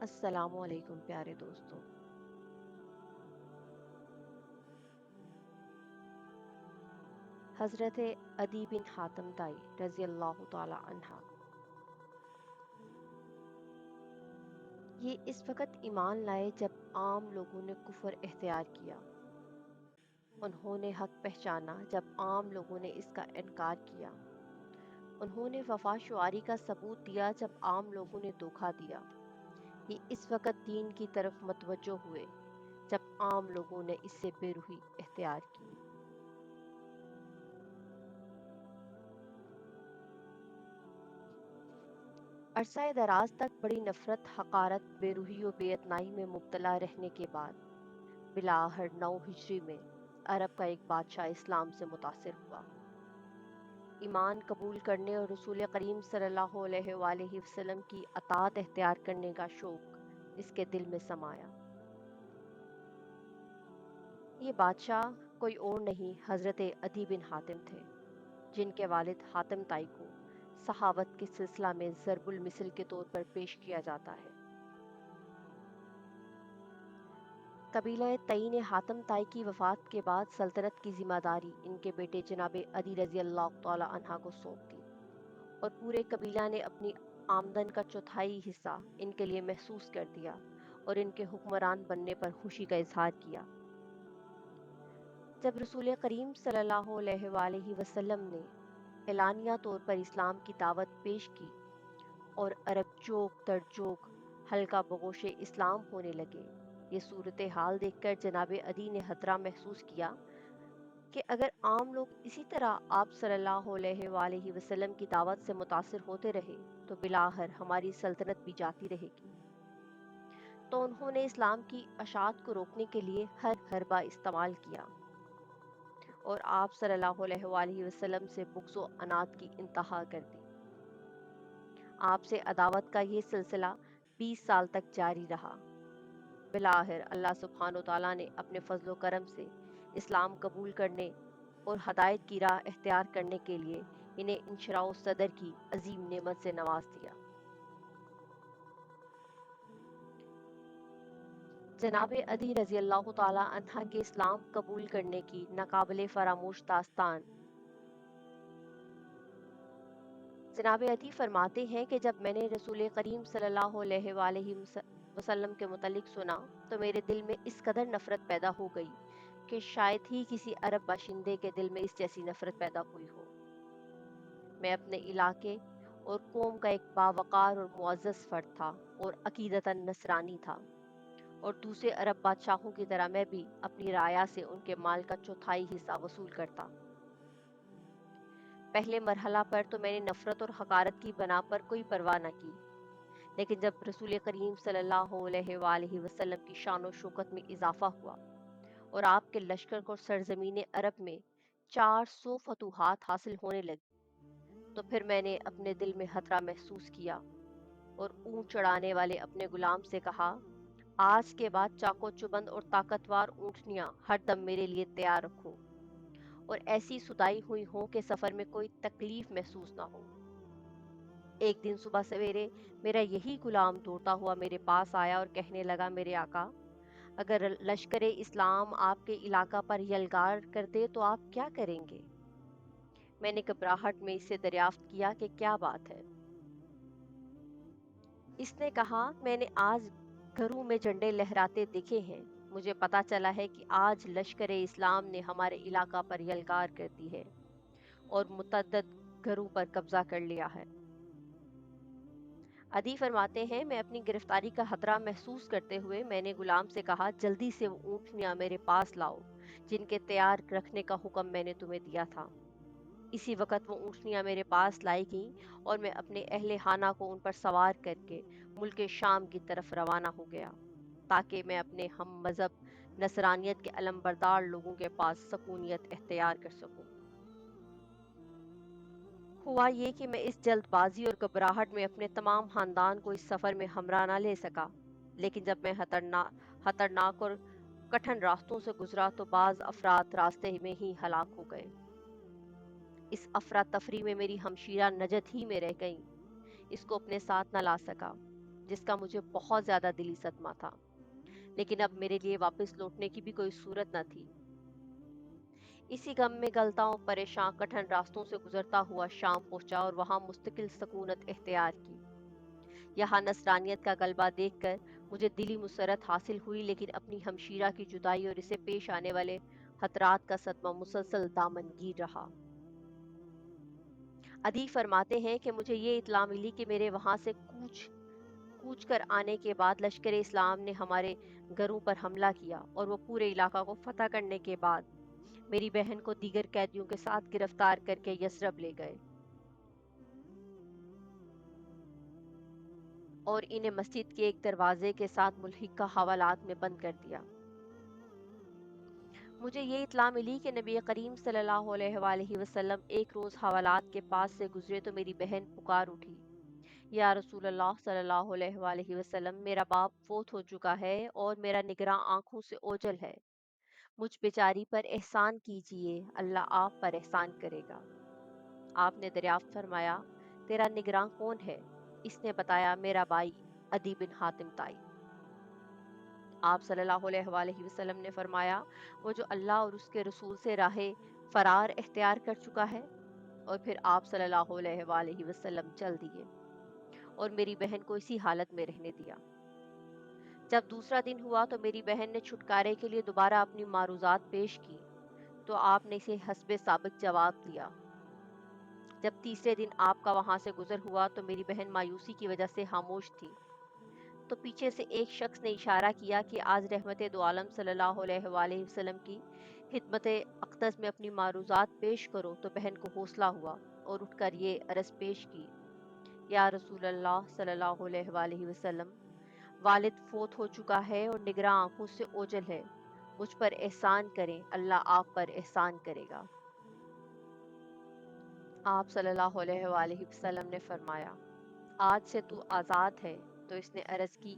السلام علیکم پیارے دوستوں۔ حضرت عدی بن حاتم طائی رضی اللہ تعالی عنہ، یہ اس وقت ایمان لائے جب عام لوگوں نے کفر اختیار کیا۔ انہوں نے حق پہچانا جب عام لوگوں نے اس کا انکار کیا۔ انہوں نے وفا شعاری کا ثبوت دیا جب عام لوگوں نے دھوکہ دیا۔ یہ اس وقت دین کی طرف متوجہ ہوئے جب عام لوگوں نے اس سے بے روحی اختیار کی۔ عرصہ دراز تک بڑی نفرت، حقارت، بے روحی و بے اعتنائی میں مبتلا رہنے کے بعد بالآخر 9 ہجری میں عرب کا ایک بادشاہ اسلام سے متاثر ہوا۔ ایمان قبول کرنے اور رسول کریم صلی اللہ علیہ وآلہ وسلم کی اطاعت اختیار کرنے کا شوق اس کے دل میں سمایا۔ یہ بادشاہ کوئی اور نہیں حضرت عدی بن حاتم تھے، جن کے والد حاتم طائی کو صحابت کے سلسلہ میں ضرب المثل کے طور پر پیش کیا جاتا ہے۔ قبیلہ تئی نے حاتم طائی کی وفات کے بعد سلطنت کی ذمہ داری ان کے بیٹے جناب عدی رضی اللہ تعالی عنہ کو سونپ دی، اور پورے قبیلہ نے اپنی آمدن کا چوتھائی حصہ ان کے لیے محسوس کر دیا اور ان کے حکمران بننے پر خوشی کا اظہار کیا۔ جب رسول کریم صلی اللہ علیہ وآلہ وسلم نے اعلانیہ طور پر اسلام کی دعوت پیش کی اور عرب جوک در جوک حلقہ بغوش اسلام ہونے لگے، یہ صورتحال دیکھ کر جناب عدی نے خطرہ محسوس کیا کہ اگر عام لوگ اسی طرح آپ صلی اللہ علیہ وآلہ وسلم کی دعوت سے متاثر ہوتے رہے تو بالآخر ہماری سلطنت بھی جاتی رہے گی۔ تو انہوں نے اسلام کی اشاعت کو روکنے کے لیے ہر حربہ استعمال کیا اور آپ صلی اللہ علیہ وآلہ وسلم سے بغض و عناد کی انتہا کر دی۔ آپ سے عداوت کا یہ سلسلہ 20 سال تک جاری رہا۔ بالآخر اللہ سبحانہ و تعالیٰ نے اپنے فضل و کرم سے اسلام قبول کرنے اور ہدایت کی راہ اختیار کرنے کے لیے انہیں انشراح صدر کی عظیم نعمت سے نواز دیا۔ جناب عدی رضی اللہ تعالی عنہ کے اسلام قبول کرنے کی ناقابل فراموش داستان۔ جناب عدی فرماتے ہیں کہ جب میں نے رسول کریم صلی اللہ علیہ وآلہ وسلم کے متعلق سنا تو میرے دل میں اس قدر نفرت پیدا ہو گئی کہ شاید ہی کسی عرب باشندے کے دل میں اس جیسی نفرت پیدا ہوئی ہو۔ میں اپنے علاقے اور قوم کا ایک باوقار اور معزز فرد تھا اور عقیدتاً نصرانی تھا، اور دوسرے عرب بادشاہوں کی طرح میں بھی اپنی رعایا سے ان کے مال کا چوتھائی حصہ وصول کرتا۔ پہلے مرحلہ پر تو میں نے نفرت اور حقارت کی بنا پر کوئی پرواہ نہ کی، لیکن جب رسول کریم صلی اللہ علیہ وآلہ وسلم کی شان و شوکت میں اضافہ ہوا اور آپ کے لشکر کو سرزمین عرب میں 400 فتوحات حاصل ہونے لگی تو پھر میں نے اپنے دل میں خطرہ محسوس کیا اور اونٹ چڑھانے والے اپنے غلام سے کہا، آج کے بعد چاقو چبند اور طاقتور اونٹنیاں ہر دم میرے لیے تیار رکھو اور ایسی سدائی ہوئی ہوں کہ سفر میں کوئی تکلیف محسوس نہ ہو۔ ایک دن صبح سویرے میرا یہی غلام دوڑتا ہوا میرے پاس آیا اور کہنے لگا، میرے آقا، اگر لشکر اسلام آپ کے علاقہ پر یلغار کر دے تو آپ کیا کریں گے؟ میں نے گھبراہٹ میں اس سے دریافت کیا کہ کیا بات ہے؟ اس نے کہا، میں نے آج گھروں میں جھنڈے لہراتے دیکھے ہیں، مجھے پتا چلا ہے کہ آج لشکر اسلام نے ہمارے علاقہ پر یلغار کر دی ہے اور متعدد گھروں پر قبضہ کر لیا ہے۔ عدی فرماتے ہیں، میں اپنی گرفتاری کا خطرہ محسوس کرتے ہوئے میں نے غلام سے کہا، جلدی سے وہ اونٹنیاں میرے پاس لاؤ جن کے تیار رکھنے کا حکم میں نے تمہیں دیا تھا۔ اسی وقت وہ اونٹنیاں میرے پاس لائی گئیں اور میں اپنے اہل خانہ کو ان پر سوار کر کے ملک شام کی طرف روانہ ہو گیا تاکہ میں اپنے ہم مذہب نصرانیت کے علمبردار لوگوں کے پاس سکونیت اختیار کر سکوں۔ ہوا یہ کہ میں اس جلد بازی اور گھبراہٹ میں اپنے تمام خاندان کو اس سفر میں ہمراہ نہ لے سکا، لیکن جب میں خطرناک اور کٹھن راستوں سے گزرا تو بعض افراد راستے میں ہی ہلاک ہو گئے۔ اس افراتفری میں میری ہمشیرہ نجد ہی میں رہ گئیں، اس کو اپنے ساتھ نہ لا سکا۔ جس کا مجھے بہت زیادہ دلی صدمہ تھا، لیکن اب میرے لیے واپس لوٹنے کی بھی کوئی صورت نہ تھی۔ اسی غم میں گلتا اور پریشان کٹھن راستوں سے گزرتا ہوا شام پہنچا اور وہاں مستقل سکونت اختیار کی۔ یہاں نصرانیت کا غلبہ دیکھ کر مجھے دلی مسرت حاصل ہوئی، لیکن اپنی ہمشیرہ کی جدائی اور اسے پیش آنے والے خطرات کا صدمہ مسلسل دامن گیر رہا۔ ادی فرماتے ہیں کہ مجھے یہ اطلاع ملی کہ میرے وہاں سے کوچ کر آنے کے بعد لشکر اسلام نے ہمارے گھروں پر حملہ کیا اور وہ پورے علاقہ کو فتح کرنے کے بعد میری بہن کو دیگر قیدیوں کے ساتھ گرفتار کر کے یثرب لے گئے اور انہیں مسجد کے ایک دروازے کے ساتھ ملحقہ حوالات میں بند کر دیا۔ مجھے یہ اطلاع ملی کہ نبی کریم صلی اللہ علیہ وآلہ وسلم ایک روز حوالات کے پاس سے گزرے تو میری بہن پکار اٹھی، یا رسول اللہ صلی اللہ علیہ وآلہ وسلم، میرا باپ فوت ہو چکا ہے اور میرا نگراں آنکھوں سے اوجھل ہے، مجھ بیچاری پر احسان کیجئے، اللہ آپ پر احسان کرے گا۔ آپ نے دریافت فرمایا، تیرا نگراں کون ہے؟ اس نے بتایا، میرا بھائی عدی بن حاتم طائی۔ آپ صلی اللہ علیہ وآلہ وسلم نے فرمایا، وہ جو اللہ اور اس کے رسول سے راہ فرار اختیار کر چکا ہے، اور پھر آپ صلی اللہ علیہ وآلہ وسلم چل دیے اور میری بہن کو اسی حالت میں رہنے دیا۔ جب دوسرا دن ہوا تو میری بہن نے چھٹکارے کے لیے دوبارہ اپنی معروضات پیش کی تو آپ نے اسے حسب سابق جواب دیا۔ جب تیسرے دن آپ کا وہاں سے گزر ہوا تو میری بہن مایوسی کی وجہ سے خاموش تھی، تو پیچھے سے ایک شخص نے اشارہ کیا کہ آج رحمت دو عالم صلی اللہ علیہ وآلہ وسلم کی خدمت اقدس میں اپنی معروضات پیش کرو، تو بہن کو حوصلہ ہوا اور اٹھ کر یہ عرض پیش کی، یا رسول اللہ صلی اللہ علیہ وآلہ وسلم، والد فوت ہو چکا ہے اور نگراں آنکھوں سے اوجھل ہے، مجھ پر احسان کریں، اللہ آپ پر احسان کرے گا۔ آپ صلی اللہ علیہ وآلہ وسلم نے فرمایا، آج سے تو آزاد ہے۔ تو اس نے عرض کی،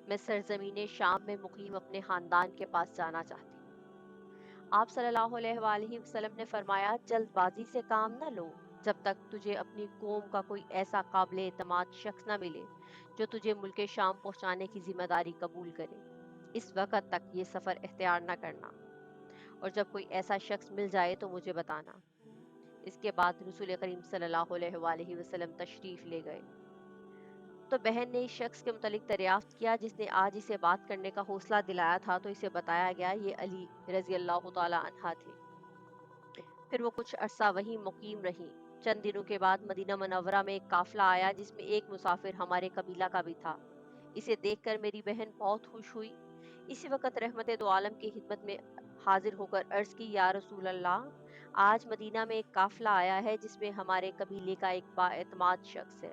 میں سرزمین شام میں مقیم اپنے خاندان کے پاس جانا چاہتی ہوں۔ آپ صلی اللہ علیہ وآلہ وسلم نے فرمایا، جلد بازی سے کام نہ لو جب تک تجھے اپنی قوم کا کوئی ایسا قابل اعتماد شخص نہ ملے جو تجھے ملک شام پہنچانے کی ذمہ داری قبول کرے۔ اس وقت تک یہ سفر اختیار نہ کرنا، اور جب کوئی ایسا شخص مل جائے تو مجھے بتانا۔ اس کے بعد رسول کریم صلی اللہ علیہ وآلہ وسلم تشریف لے گئے تو بہن نے اس شخص کے متعلق دریافت کیا جس نے آج اسے بات کرنے کا حوصلہ دلایا تھا، تو اسے بتایا گیا یہ علی رضی اللہ تعالی عنہ تھے۔ پھر وہ کچھ عرصہ وہیں مقیم رہیں۔ چند دنوں کے بعد مدینہ منورہ میں ایک قافلہ آیا جس میں ایک مسافر ہمارے قبیلہ کا بھی تھا۔ اسے دیکھ کر میری بہن بہت خوش ہوئی۔ اسی وقت رحمت دو عالم کی خدمت میں حاضر ہو کر عرض کی، یا رسول اللہ، آج مدینہ میں ایک قافلہ آیا ہے جس میں ہمارے قبیلے کا ایک با اعتماد شخص ہے،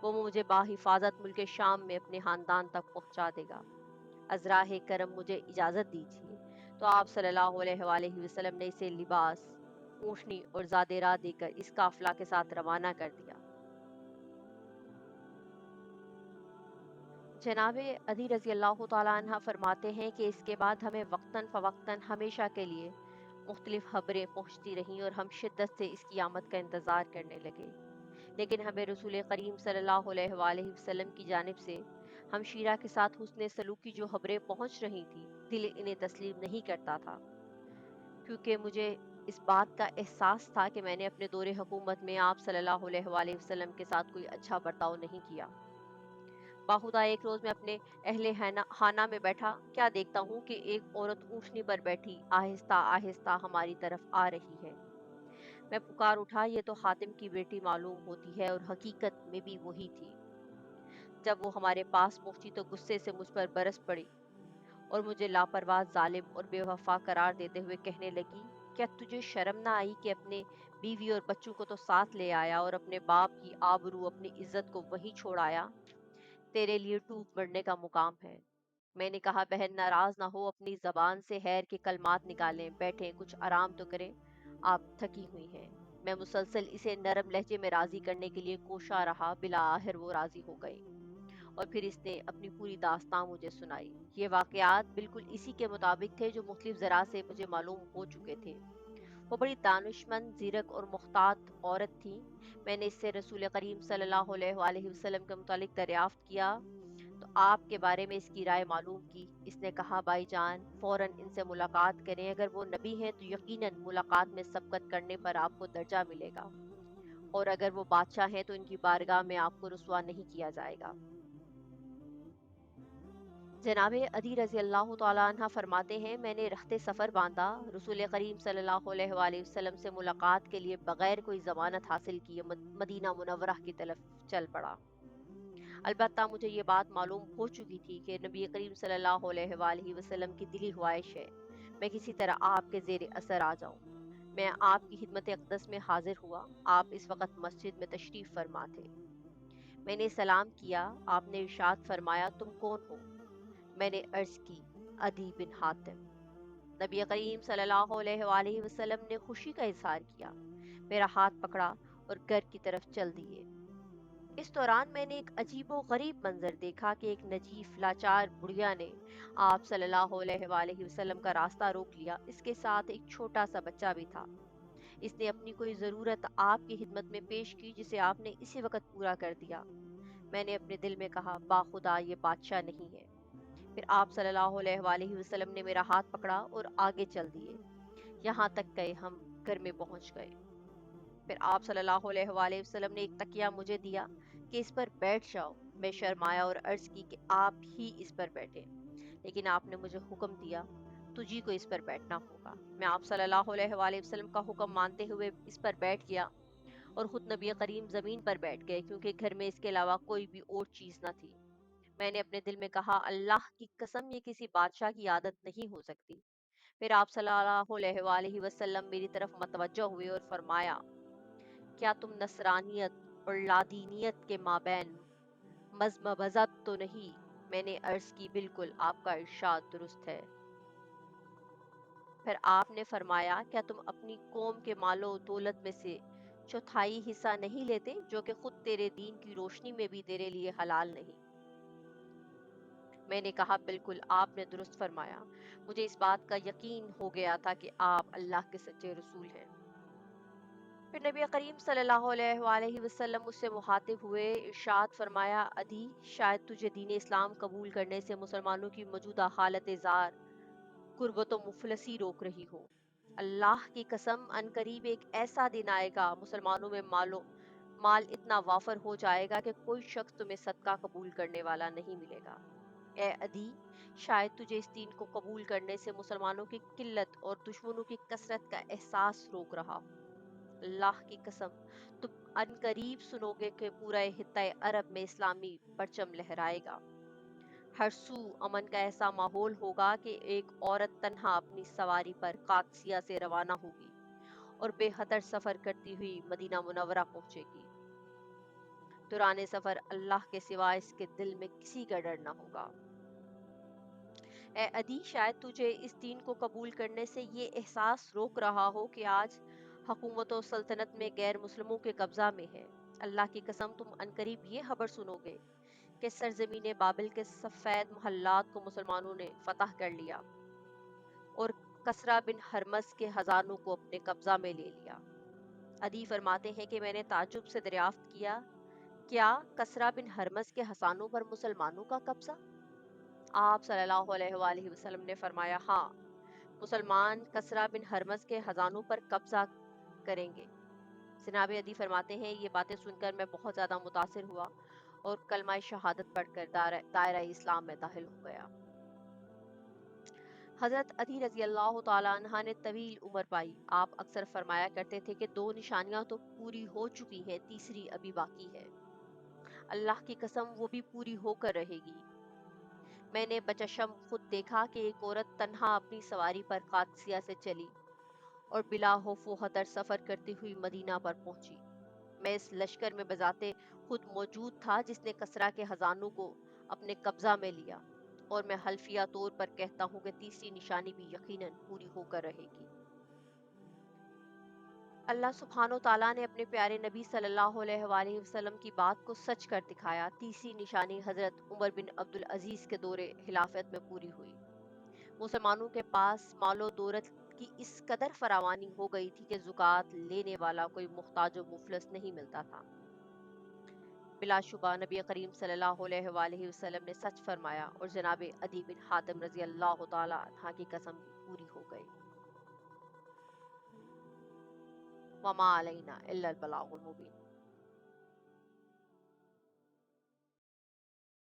وہ مجھے باحفاظت ملک شام میں اپنے خاندان تک پہنچا دے گا، از راہ کرم مجھے اجازت دیجیے۔ تو آپ صلی اللہ علیہ وآلہ وسلم نے اسے لباس، اونٹنی اور زاد راہ دے کر اس قافلہ کے ساتھ روانہ کر دیا۔ جناب علی رضی اللہ تعالیٰ عنہ فرماتے ہیں کہ اس کے بعد ہمیں وقتاً فوقتاً ہمیشہ کے لیے مختلف خبریں پہنچتی رہیں اور ہم شدت سے اس کی آمد کا انتظار کرنے لگے، لیکن ہمیں رسول کریم صلی اللہ علیہ وآلہ وسلم کی جانب سے ہمشیرہ کے ساتھ حسن سلوک کی جو خبریں پہنچ رہی تھیں، دل انہیں تسلیم نہیں کرتا تھا، کیونکہ مجھے اس بات کا احساس تھا کہ میں نے اپنے دور حکومت میں آپ صلی اللہ علیہ وآلہ وسلم کے ساتھ کوئی اچھا برتاؤ نہیں کیا۔ باخدا ایک روز میں اپنے اہل خانہ میں بیٹھا، کیا دیکھتا ہوں کہ ایک عورت اونٹنی پر بیٹھی آہستہ آہستہ ہماری طرف آ رہی ہے۔ میں پکار اٹھا، یہ تو حاتم کی بیٹی معلوم ہوتی ہے، اور حقیقت میں بھی وہی تھی۔ جب وہ ہمارے پاس پہنچی تو غصے سے مجھ پر برس پڑی اور مجھے لاپرواہ، ظالم اور بے وفا قرار دیتے ہوئے کہنے لگی، کیا تجھے شرم نہ آئی کہ اپنے بیوی اور بچوں کو تو ساتھ لے آیا اور اپنے باپ کی آبرو، اپنی عزت کو وہیں چھوڑ آیا؟ تیرے لیے ٹوٹ مرنے کا مقام ہے۔ میں نے کہا، بہن ناراض نہ ہو، اپنی زبان سے خیر کے کلمات نکالیں، بیٹھیں، کچھ آرام تو کریں، آپ تھکی ہوئی ہیں۔ میں مسلسل اسے نرم لہجے میں راضی کرنے کے لیے کوشاں رہا، بالآخر وہ راضی ہو گئی اور پھر اس نے اپنی پوری داستان مجھے سنائی۔ یہ واقعات بالکل اسی کے مطابق تھے جو مختلف ذرائع سے مجھے معلوم ہو چکے تھے۔ وہ بڑی دانشمند، زیرک اور محتاط عورت تھی۔ میں نے اس سے رسول کریم صلی اللہ علیہ وآلہ وسلم کے متعلق دریافت کیا آپ کے بارے میں اس کی رائے معلوم کی۔ اس نے کہا بھائی جان فوراً ان سے ملاقات کریں، اگر وہ نبی ہیں تو یقیناً ملاقات میں سبقت کرنے پر آپ کو درجہ ملے گا، اور اگر وہ بادشاہ ہیں تو ان کی بارگاہ میں آپ کو رسوا نہیں کیا جائے گا۔ جناب عدی رضی اللہ تعالیٰ عنہ فرماتے ہیں میں نے رخت سفر باندھا، رسول کریم صلی اللہ علیہ وآلہ وسلم سے ملاقات کے لیے بغیر کوئی ضمانت حاصل کیے مدینہ منورہ کی طرف چل پڑا۔ البتہ مجھے یہ بات معلوم ہو چکی تھی کہ نبی کریم صلی اللہ علیہ وآلہ وسلم کی دلی خواہش ہے میں کسی طرح آپ کے زیر اثر آ جاؤں۔ میں آپ کی خدمت اقدس میں حاضر ہوا۔ آپ اس وقت مسجد میں تشریف فرما تھے۔ میں نے سلام کیا، آپ نے ارشاد فرمایا تم کون ہو؟ میں نے عرض کی عدی بن حاتم۔ نبی کریم صلی اللہ علیہ وآلہ وسلم نے خوشی کا اظہار کیا، میرا ہاتھ پکڑا اور گھر کی طرف چل دیے۔ اس دوران میں نے ایک عجیب و غریب منظر دیکھا کہ ایک نجیف لاچار بڑھیا نے آپ صلی اللہ علیہ وآلہ وسلم کا راستہ روک لیا۔ اس کے ساتھ ایک چھوٹا سا بچہ بھی تھا۔ اس نے اپنی کوئی ضرورت آپ کی خدمت میں پیش کی جسے آپ نے اسی وقت پورا کر دیا۔ میں نے اپنے دل میں کہا باخدا یہ بادشاہ نہیں ہے۔ پھر آپ صلی اللہ علیہ وآلہ وسلم نے میرا ہاتھ پکڑا اور آگے چل دیے، یہاں تک گئے ہم گھر میں پہنچ گئے۔ پھر آپ صلی اللہ علیہ وآلہ وسلم نے ایک تکیہ مجھے دیا کہ اس پر بیٹھ جاؤ۔ میں شرمایا اور عرض کی کہ آپ ہی اس پر بیٹھے، لیکن آپ نے مجھے حکم دیا تجھی کو اس پر بیٹھنا ہوگا۔ میں آپ صلی اللہ علیہ وآلہ وسلم کا حکم مانتے ہوئے اس پر بیٹھ گیا اور خود نبی کریم زمین پر بیٹھ گئے، کیونکہ گھر میں اس کے علاوہ کوئی بھی اور چیز نہ تھی۔ میں نے اپنے دل میں کہا اللہ کی قسم یہ کسی بادشاہ کی عادت نہیں ہو سکتی۔ پھر آپ صلی اللہ علیہ وآلہ وسلم میری طرف متوجہ ہوئے اور فرمایا کیا تم نصرانیت اور لادینیت کے مابین مذہب تو نہیں؟ میں نے عرض کی بالکل، آپ کا ارشاد درست ہے۔ پھر آپ نے فرمایا کیا تم اپنی قوم کے مال و دولت میں سے چوتھائی حصہ نہیں لیتے جو کہ خود تیرے دین کی روشنی میں بھی تیرے لیے حلال نہیں؟ میں نے کہا بالکل، آپ نے درست فرمایا۔ مجھے اس بات کا یقین ہو گیا تھا کہ آپ اللہ کے سچے رسول ہیں۔ پھر نبی کریم صلی اللہ علیہ وآلہ وسلم مجھ سے مخاطب ہوئے، ارشاد فرمایا عدی شاید تجھے دین اسلام قبول کرنے سے مسلمانوں کی موجودہ حالت زار، غربت و مفلسی روک رہی ہو۔ اللہ کی قسم ان قریب ایک ایسا دن آئے گا مسلمانوں میں مال اتنا وافر ہو جائے گا کہ کوئی شخص تمہیں صدقہ قبول کرنے والا نہیں ملے گا۔ اے عدی شاید تجھے اس دین کو قبول کرنے سے مسلمانوں کی قلت اور دشمنوں کی کثرت کا احساس روک رہا ہو۔ اللہ کی قسم تم ان قریب سنو گے کہ پورا خطہ عرب میں اسلامی پرچم لہرائے گا۔ ہر سو امن کا ایسا ماحول ہوگا کہ ایک عورت تنہا اپنی سواری پر قادسیہ سے روانہ ہوگی اور بے خطر سفر کرتی ہوئی مدینہ منورہ پہنچے گی۔ دوران سفر اللہ کے سوا اس کے دل میں کسی کا ڈر نہ ہوگا۔ اے عدی شاید تجھے اس دین کو قبول کرنے سے یہ احساس روک رہا ہو کہ آج حکومت و سلطنت میں غیر مسلموں کے قبضہ میں ہے۔ اللہ کی قسم تم عنقریب یہ خبر سنو گے کہ سرزمین بابل کے سفید محلات کو مسلمانوں نے فتح کر لیا اور کسریٰ بن ہرمز کے خزانوں کو اپنے قبضہ میں لے لیا۔ عدی فرماتے ہیں کہ میں نے تعجب سے دریافت کیا کیا کسریٰ بن ہرمز کے خزانوں پر مسلمانوں کا قبضہ؟ آپ صلی اللہ علیہ وآلہ وسلم نے فرمایا ہاں، مسلمان کسریٰ بن ہرمز کے خزانوں پر قبضہ کریں گے۔ جناب عدی فرماتے ہیں یہ باتیں سن کر میں بہت زیادہ متاثر ہوا اور کلمہ شہادت پڑھ کر دائرہ اسلام میں داخل ہو گیا۔ حضرت عدی رضی اللہ تعالیٰ عنہ نے طویل عمر پائی۔ آپ اکثر فرمایا کرتے تھے کہ دو نشانیاں تو پوری ہو چکی ہیں، تیسری ابھی باقی ہے۔ اللہ کی قسم وہ بھی پوری ہو کر رہے گی۔ میں نے بچشم خود دیکھا کہ ایک عورت تنہا اپنی سواری پر قادسیہ سے چلی اور بلا خوف و خطر سفر کرتی ہوئی مدینہ پر پہنچی۔ میں اس لشکر میں بذاتِ خود موجود تھا جس نے کسریٰ کے خزانوں کو اپنے قبضہ میں لیا، اور میں حلفیہ طور پر کہتا ہوں کہ تیسری نشانی بھی یقیناً پوری ہو کر رہے گی۔ اللہ سبحانہ و تعالیٰ نے اپنے پیارے نبی صلی اللہ علیہ وآلہ وسلم کی بات کو سچ کر دکھایا۔ تیسری نشانی حضرت عمر بن عبدالعزیز کے دور خلافت میں پوری ہوئی۔ مسلمانوں کے پاس مال و دولت کی اس قدر فراوانی ہو گئی تھی کہ زکوٰۃ لینے والا کوئی محتاج و مفلس نہیں ملتا تھا۔ بلا شبہ نبی کریم صلی اللہ علیہ وآلہ وسلم نے سچ فرمایا اور جناب عدی بن حاتم رضی اللہ تعالی عنہ کی قسم بھی پوری ہو گئی۔ وما علینا الا البلاغ المبین۔